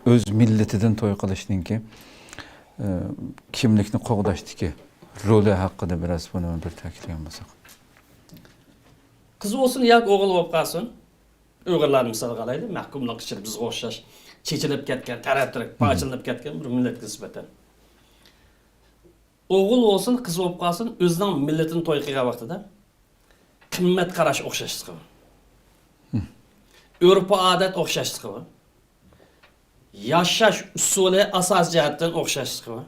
Öz milletidan to'y qilishninki kimlikni qo'g'dashdagi roli haqida biraz buni bir ta'kidlagan bo'lsak. Qiz olsun yoki o'g'il bo'lib qolsin, Uyg'urlarni misol qilaylik, mahkumlik ichida bizga o'xshash chechilib ketgan, taraf-taraf parchalanib ketgan bir millatga nisbatan. O'g'il olsun, qiz bo'lib qolsin, o'zining millatini to'y qilgan vaqtida qimmat qarash o'xshashligi bor. Urf-odat o'xshashligi bor. Yashash usuli asos jihatdan o'xshashligi bor.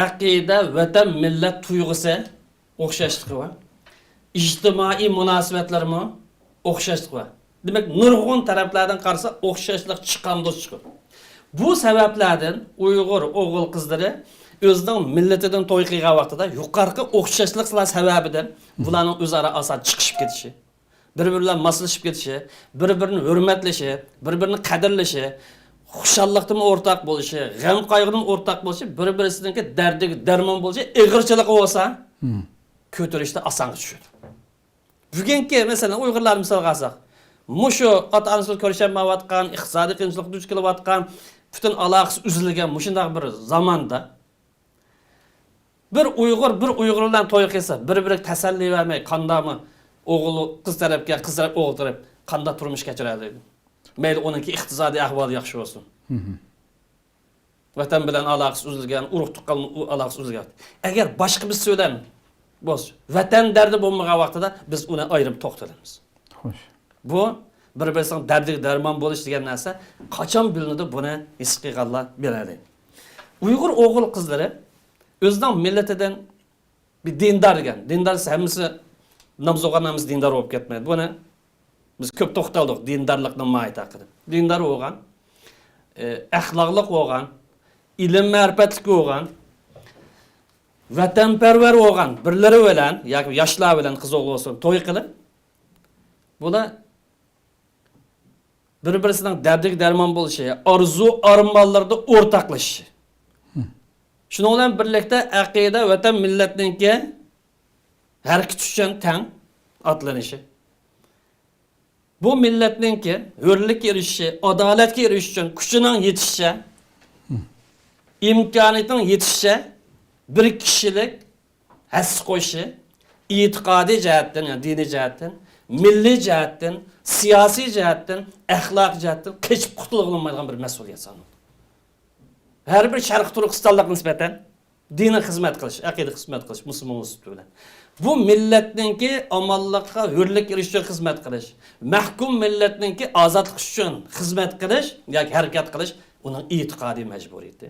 Aqida, vatan, millat tuyg'usi o'xshashligi bor. İctimai münasibetlerimi o'xshashlik bor. Demek nurg'un taraflardan qarasa o'xshashlik chiqqandoz chiqadi. Bu sabablardan Uyg'ur o'g'il qizlari o'zining millatidan to'y qilgan vaqtida yuqorqi o'xshashliklar sababidan bularning o'zaro asal chiqishib ketishi, bir-birlar moslashib ketishi, bir-birini hurmatlashi, bir-birini qadrlashi, xushalliqning o'rtaq bo'lishi, g'am qayg'uning o'rtaq bo'lishi, bir-birisininki dardiga darmon bo'lishi, ig'irchilik bo'lsa, ko'tarishda osonga tushadi. Bugungi masalan Uyg'urlar misol qilsak, mushu ota-onasi ko'rishmayotgan, iqtisodiy qiyinchilik duch kelayotgan, butun aloqasi uzilgan mushundaq bir zamonda bir Uyg'ur bilan to'y qilsa, bir-biriga tasalli bermay, qandami o'g'il qiz tarafga, qiz taraf o'g'il taraf qanday turmush kechiradi. Mayli uningki iqtisodiy ahvoli yaxshi bo'lsin. Vatan bilan aloqasi uzilgan, urug' tuqqan aloqasi uzilgan. Agar boshqa bir so'zdan bo'lsa, vatan dardi bo'lmagan vaqtida biz uni ayirib to'xtalamiz. Xo'sh. Bu bir-birisining dardiga darmon bo'lish degan narsa qachon bilinadi, buni his qilganlar biladi. Uyg'ur o'g'il qizlari o'zining millatidan bir dindor ekan. Dindor hammasi namoz o'qiganimiz dindor bo'lib ketmaydi. Buni biz ko'p to'xtaldik dindorlikning mohiyati haqida. Dindor bo'lgan, axloqli bo'lgan, ilm ma'rifatli bo'lgan, vatanparvar bo'lgan birlari bilan yoki yoshlar bilan qiz o'g'il bo'lsin to'y qilib, bular bir-birisining dardiga darmon bo'lishi, orzu armonlarda o'rtaqlashishi. Shuning bilan birlikda aqida, vatan, millatningki harakat uchun tang otlanishi. Bu millatningki hurlikka erishishi, adolatga erishish uchun kuchining yetishishi, imkoniyatining yetishishi, bir kishilik has qo'yishi, e'tiqodiy jihatdan, yani diniy jihatdan, milliy jihatdan, siyosiy jihatdan, axloq jihatdan qechib qutulib olmaydigan bir mas'uliyat sanaladi. Her bir Sharq Turkistonlik nisbatan diniy xizmat qilish, aqida xizmat qilish musulmon usubi bilan. Bu millatningki omonlikqa, hurlikka erishish uchun xizmat qilish, mahkum millatningki ozodlik uchun xizmat qilish yoki harakat qilish uning e'tiqodiy majburiyati,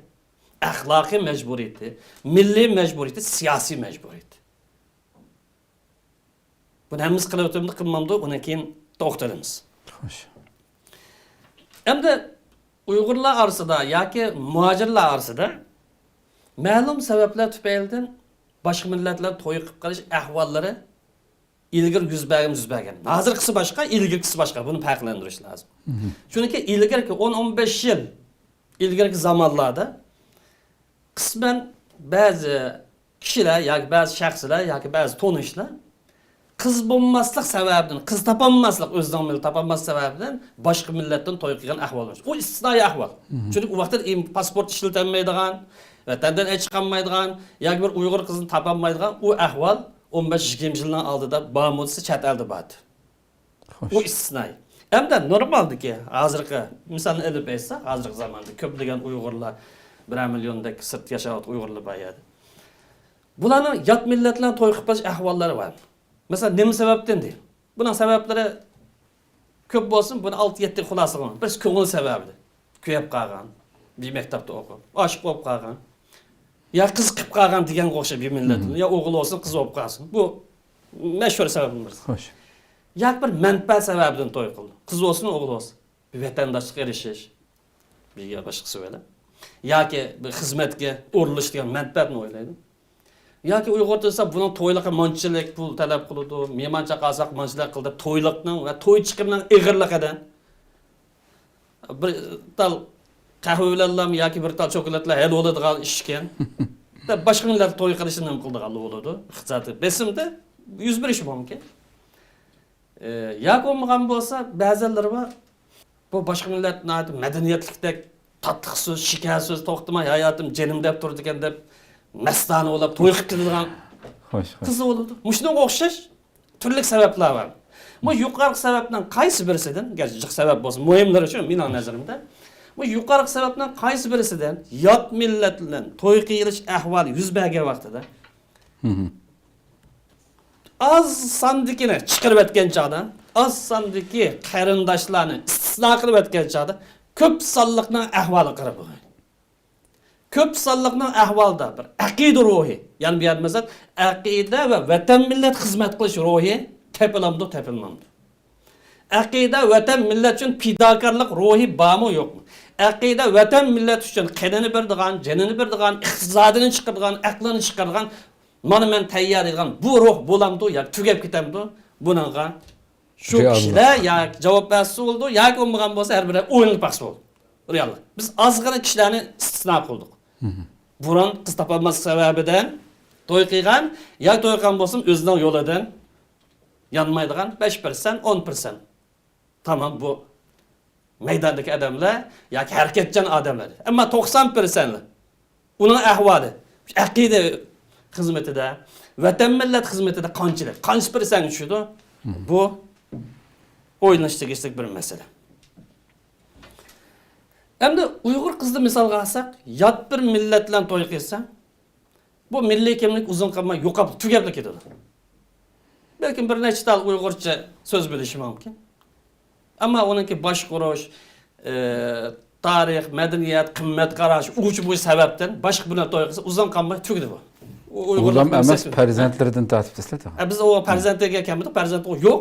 axloqiy majburiyati, milliy majburiyati, siyosiy majburiyati. Buni hammamiz qilib o'tamiz, qilmamdi, undan keyin to'xtalamiz. Xo'sh. Endi Uyg'urlar orasida yoki muhojirlar orasida ma'lum sabablar tufaylidan boshqa millatlar to'y qilib qolish ahvollari ilgari yuz bergan. Hozirgisi boshqa, ilgirgisi boshqa. Buni farqlantirish lozim. Chunki ilgari 10-15 yil ilgari zamonlarda qisman ba'zi kishilar yoki ba'zi shaxslar yoki ba'zi tonishlar qiz bo'lmaslik sababidan, qiz topolmaslik, o'zining millat topolmaslik sababidan boshqa millatdan to'y qilgan ahvol bor. U istisnoiy ahvol. Chunki u vaqtda pasport ishlatilmaydigan, vatandan chiqolmaydigan yoki bir Uyg'ur qizini topolmaydigan u ahvol 15-20 yildan oldida ba'mudsi chet elda bor. U istisnoiy. Hamda normaldiki, hozirgi misolni olib aytsa, hozirgi zamonda ko'plagan Uyg'urlar 1 milliondek sirt yashayotgan Uyg'urlar bor edi. Bularning yot millatlar to'y qilib qolish ahvollari bor. Mesela nima sababdan deyil? Buning sabablari ko'p bo'lsin, buni 6-7 xulosa qilaman. Bir ko'ngil sababi. Kuyib qolgan, bir maktabda o'qib, oshiq bo'lib qolgan. Ya qiz qilib qolgan deganga o'xshab bir millat. Ya o'g'il bo'lsin, qiz bo'lib qolsin. Bu mashhur sababimiz. Xo'sh. Yoki bir manfaat sababidan to'y qildi. Qiz bo'lsin, o'g'il bo'lsin. Bir vatandoshlik erishish. Bir boshqasi bilan. Yoki bir xizmatga o'rilish degan manfaatni o'ylaydi. Yoki Uyg'ur desa buni to'yliqqa monchilik pul talab qiladi, mehmoncha qilsak monchilik qildi, to'yliqning va to'y chiqimining ig'irligidan bir tal qahvalarlar yoki bir tal chokoladlar hal bo'ladigan ish ekan. Boshqa millat to'y qilishini nima qildigan bo'ladi? Iqtisodiy besimda yuz berishi mumkin. Yoki bo'lmagan bo'lsa, ba'zilari bor Bu başka milletlerning madaniyatlikdek tatlı söz, şeker söz to'xtamay hayotim jenim deb turdi ekan deb mastona bo'lib to'y qilib keladigan Xo'sh, xo'sh. qizi bo'ladi. Shunga o'xshash turli sabablar bor. Bu yuqori sababdan qaysi birisidan, jiq sabab bo'lsa, muhimlari shu mening nazarimda. Bu yuqori sababdan qaysi birisidan yot millat bilan to'y qilish ahvoli yuz bergan vaqtida az sondikini chiqarib o'tgan chog'da, az sondiki qarindoshlarni istisno qilib o'tgan chog'da ko'p sonliqning ahvoli qarab bo'lgan. Ko'p sonliqning ahvolida bir aqida ruhi, ya'ni bu yerda masalan aqida va vatan millat xizmat qilish ruhi tepilamdi, tepilmamdi. Aqida vatan millat uchun fidokorlik ruhi bormi yo'qmi? Aqida vatan millat uchun qanini berdigan, janini berdigan, iqtisodini chiqardigan, aqlini chiqardigan, mana men tayyor degan bu ruh bo'lamdi yoki tugab ketamdi? Buningga shu kishilar yoki javob bersa bo'ldi, yoki bo'lmagan bo'lsa har biri o'yinib baqsa bo'ldi. Real. Biz ozgina kishilarni istisno qildik. Burun qiz topolmaslik sababidan to'y qilgan, yoki to'y qilgan bo'lsin o'zining yo'lidan yanmaydigan 5%, 10%. Tamam bu maydondagi odamlar yoki harakatchan odamlar. Ammo 90% uning ahvoli aqida xizmatida, vatan millat xizmatida qanchalar? Qancha persent tushdi? Bu o'ylanish tegishli bir masala. Endi Uyg'ur qizni misolga olsak, yot bir millat bilan to'y qilsa, bu milliy kimlik uzun qolmay yo'qolib tugab ketadi. Balkim bir necha tal Uyg'urcha so'z bilishi mumkin. Ammo uningki bosh qurish, tarix, madaniyat, qimmat qarash, uch bu sababdan boshqa bilan to'y qilsa uzun qolmay tugdi bu. Uyg'urlar emas, farzandlaridan tortib tashladi. Biz o farzandga kelmadi, farzand yo'q.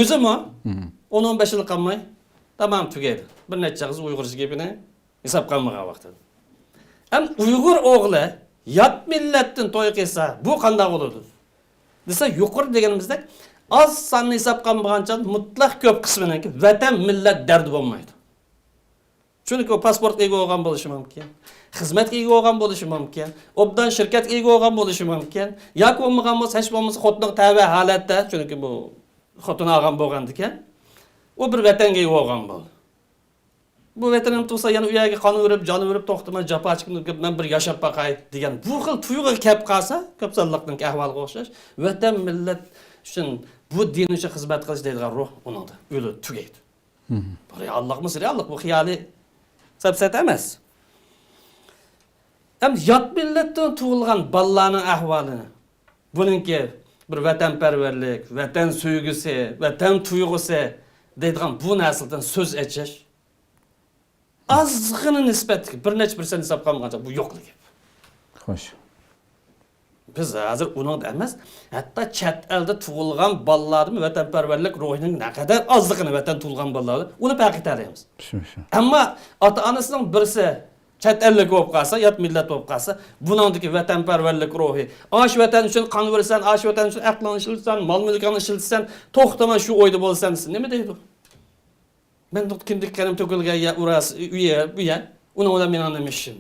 O'zimi 10-15 yil qolmay tamam tugaydi. Bir necha qiz Uyg'urcha gapini hisob qilmagan vaqtida. Ham Uyg'ur o'g'li yot millatdan to'y qilsa, bu qanday bo'ladi? Desa, yuqori deganimizda az sonni hisob qilmagancha mutlaq ko'p qisminiki vatan millat dardi bo'lmaydi. Chunki o pasportga ega bo'lgan bo'lishi mumkin, xizmatga ega bo'lgan bo'lishi mumkin, obdan shirkatga ega bo'lgan bo'lishi mumkin, yoki bo'lmagan bo'lsa, hech bo'lmasa xotinning tava holatda, chunki bu xotin olgan bo'lgandikan, u bir vatanga ega bo'lgan bo'ldi. Bu vatanim tursa, yana u yerga qon urib, jon urib, to'xtamay jafo chekib, men bir yashab baqay degan bu xil tuyg'u kelib qolsa, ko'p sonliqning ahvoliga o'xshash, vatan millat uchun bu din uchun xizmat qilish deydigan ruh uningda o'lib tugaydi. Bu reallikmi, reallik bu xiyoliy sabsat emas. Hem yot millatdan tug'ilgan bolalarning ahvolini, buningki bir vatanparvarlik, vatan suygisi, vatan tuyg'usi deydigan bu narsadan so'z echish ozgina nisbatga bir necha % hisob qilmagancha bu yo'qligi. Xo'sh. Biz hozir uning emas, hatto chet elda tug'ilgan bolalarning vatanparvarlik ruhining naqadar ozligini vatan tug'ilgan bolalar uni farq etamiz. Shu. Ammo ota-onasining birisi chet ellik bo'lib qolsa, yot millat bo'lib qolsa, buningdagi vatanparvarlik ruhi, osh vatan uchun qon versan, osh vatan uchun aqlni ishlatsan, mol-mulkni ishlatsan, to'xtamay shu o'yda bo'lsan, nima deydi? Men kimdik qarim to'kilgan ya uras, uya, buya, uni bilan men nima ishim?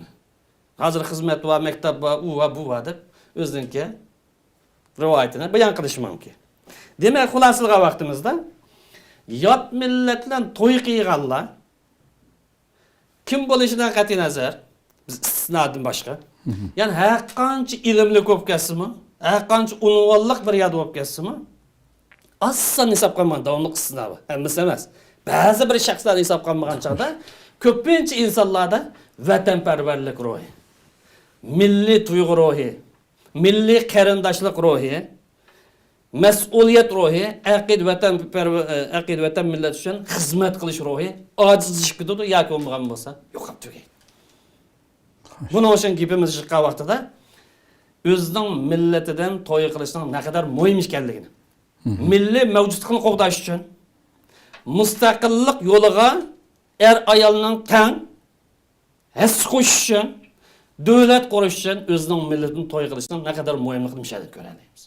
Hozir xizmat va maktab va u va bu va deb o'ziniki rivoyatini bayon qilish mumkin. Demak, xulosaga vaqtimizda yot millat bilan to'y qilganlar kim bo'lishidan qat'iy nazar, biz istisnodan boshqa. Ya'ni har qancha ilmli ko'p kelsa-mi, har qancha unvonliq bir yerda bo'lib kelsa-mi, aslan hisob qilmagan davomli istisno bor. Hammasi emas. Ba'zi bir shaxslar hisob qilmagan chog'da ko'pincha insonlarda vatanparvarlik ruhi, milliy tuyg'u ruhi, milliy qarindoshlik ruhi, mas'uliyat ruhi, aqid vatan millat uchun xizmat qilish ruhi ojizlashib ketadi yoki bo'lmagan bo'lsa, yo'qolib tugaydi. Buni o'shan gapimiz chiqqan vaqtida o'zining millatidan to'y qilishning naqadar muhim ekanligini, milliy mavjudlikni qo'g'dash uchun mustaqillik yo'liga ayolning tang his qo'shish uchun, davlat qurish uchun o'zining millatini to'y qilishning naqadar muhimligini mishada ko'ramiz.